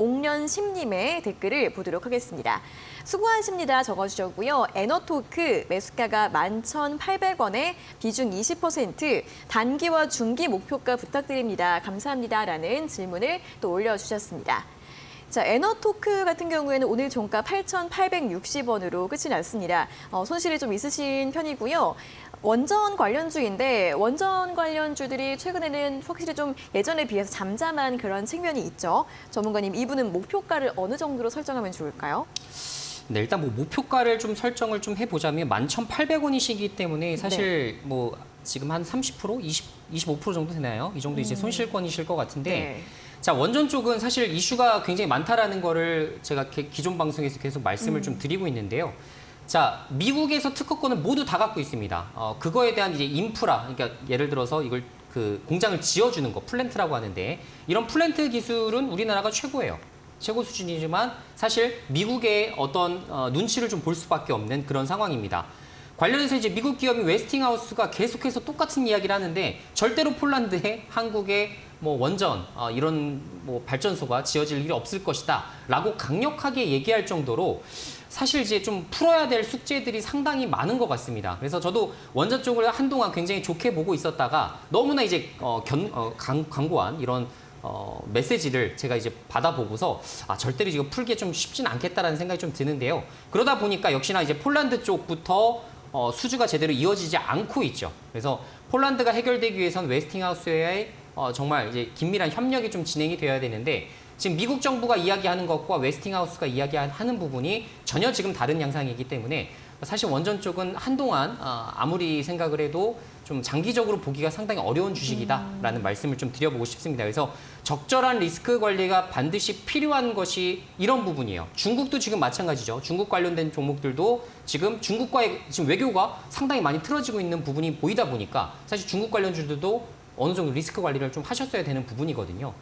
옥년심님의 댓글을 보도록 하겠습니다. 수고하십니다 적어주셨고요. 에너토크 매수가가 11,800원에 비중 20%, 단기와 중기 목표가 부탁드립니다. 감사합니다라는 질문을 또 올려주셨습니다. 자, 에너토크 같은 경우에는 오늘 종가 8,860원으로 끝이 났습니다. 손실이 좀 있으신 편이고요. 원전 관련주인데 원전 관련주들이 최근에는 확실히 좀 예전에 비해서 잠잠한 그런 측면이 있죠. 전문가님, 이분은 목표가를 어느 정도로 설정하면 좋을까요? 네, 일단 뭐 목표가를 좀 설정을 좀 해보자면 11,800원이시기 때문에 사실 뭐 지금 한 30%, 25% 정도 되나요? 이 정도 이제 손실권이실 것 같은데 네. 자, 원전 쪽은 사실 이슈가 굉장히 많다라는 거를 제가 기존 방송에서 계속 말씀을 좀 드리고 있는데요. 자, 미국에서 특허권을 모두 다 갖고 있습니다. 그거에 대한 이제 인프라, 그러니까 예를 들어서 이걸 그 공장을 지어주는 거, 플랜트라고 하는데 이런 플랜트 기술은 우리나라가 최고예요. 최고 수준이지만 사실 미국의 어떤 눈치를 좀 볼 수밖에 없는 그런 상황입니다. 관련해서 이제 미국 기업인 웨스팅하우스가 계속해서 똑같은 이야기를 하는데 절대로 폴란드에 한국의 뭐 원전 이런 뭐 발전소가 지어질 일이 없을 것이다라고 강력하게 얘기할 정도로 사실 이제 좀 풀어야 될 숙제들이 상당히 많은 것 같습니다. 그래서 저도 원전 쪽을 한동안 굉장히 좋게 보고 있었다가 너무나 이제 강고한 이런 메시지를 제가 이제 받아보고서 절대로 이거 풀기 좀 쉽진 않겠다라는 생각이 좀 드는데요. 그러다 보니까 역시나 이제 폴란드 쪽부터 수주가 제대로 이어지지 않고 있죠. 그래서 폴란드가 해결되기 위해선 웨스팅하우스의 정말 이제 긴밀한 협력이 좀 진행이 되어야 되는데 지금 미국 정부가 이야기하는 것과 웨스팅하우스가 이야기하는 부분이 전혀 지금 다른 양상이기 때문에 사실 원전 쪽은 한동안 아무리 생각을 해도 좀 장기적으로 보기가 상당히 어려운 주식이다라는 말씀을 좀 드려보고 싶습니다. 그래서 적절한 리스크 관리가 반드시 필요한 것이 이런 부분이에요. 중국도 지금 마찬가지죠. 중국 관련된 종목들도 지금 중국과의 지금 외교가 상당히 많이 틀어지고 있는 부분이 보이다 보니까 사실 중국 관련주들도 어느 정도 리스크 관리를 좀 하셨어야 되는 부분이거든요.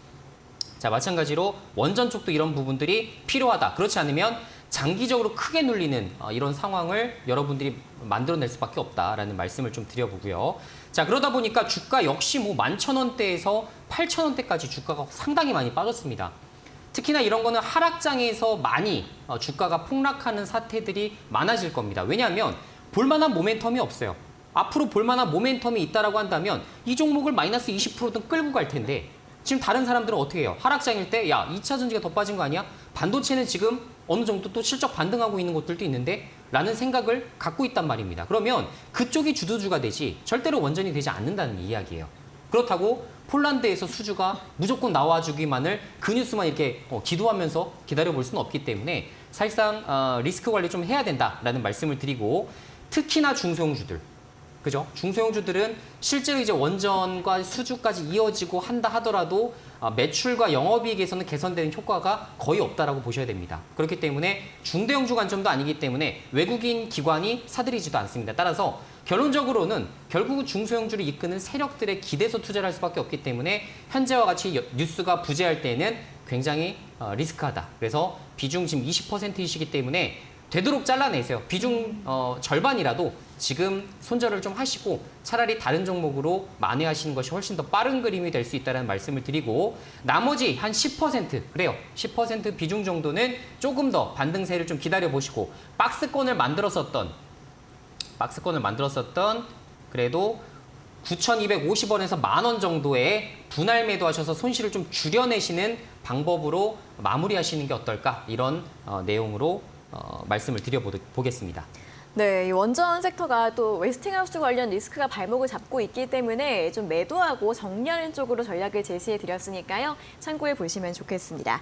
자, 마찬가지로 원전 쪽도 이런 부분들이 필요하다. 그렇지 않으면 장기적으로 크게 눌리는 이런 상황을 여러분들이 만들어낼 수밖에 없다라는 말씀을 좀 드려보고요. 자, 그러다 보니까 주가 역시 뭐 11,000원대에서 8,000원대까지 주가가 상당히 많이 빠졌습니다. 특히나 이런 거는 하락장에서 많이 주가가 폭락하는 사태들이 많아질 겁니다. 왜냐하면 볼만한 모멘텀이 없어요. 앞으로 볼만한 모멘텀이 있다라고 한다면 이 종목을 마이너스 20%든 끌고 갈 텐데 지금 다른 사람들은 어떻게 해요? 하락장일 때 야, 2차 전지가 더 빠진 거 아니야? 반도체는 지금 어느 정도 또 실적 반등하고 있는 곳들도 있는데 라는 생각을 갖고 있단 말입니다. 그러면 그쪽이 주도주가 되지 절대로 원전이 되지 않는다는 이야기예요. 그렇다고 폴란드에서 수주가 무조건 나와주기만을 그 뉴스만 이렇게 기도하면서 기다려볼 수는 없기 때문에 사실상 리스크 관리 좀 해야 된다라는 말씀을 드리고 특히나 중소형주들 그죠? 중소형주들은 실제로 이제 원전과 수주까지 이어지고 한다 하더라도 매출과 영업이익에서는 개선되는 효과가 거의 없다라고 보셔야 됩니다. 그렇기 때문에 중대형주 관점도 아니기 때문에 외국인 기관이 사들이지도 않습니다. 따라서 결론적으로는 결국 중소형주를 이끄는 세력들의 기대서 투자를 할 수밖에 없기 때문에 현재와 같이 뉴스가 부재할 때는 굉장히 리스크하다. 그래서 비중 지금 20%이시기 때문에 되도록 잘라내세요. 비중 절반이라도 지금 손절을 좀 하시고 차라리 다른 종목으로 만회하시는 것이 훨씬 더 빠른 그림이 될 수 있다는 말씀을 드리고 나머지 한 10% 그래요. 10% 비중 정도는 조금 더 반등세를 좀 기다려보시고 박스권을 만들었었던 그래도 9,250원에서 10,000원 정도의 분할 매도하셔서 손실을 좀 줄여내시는 방법으로 마무리하시는 게 어떨까 이런 내용으로 말씀을 드려보겠습니다. 네, 이 원전 섹터가 또 웨스팅하우스 관련 리스크가 발목을 잡고 있기 때문에 좀 매도하고 정리하는 쪽으로 전략을 제시해 드렸으니까요. 참고해 보시면 좋겠습니다.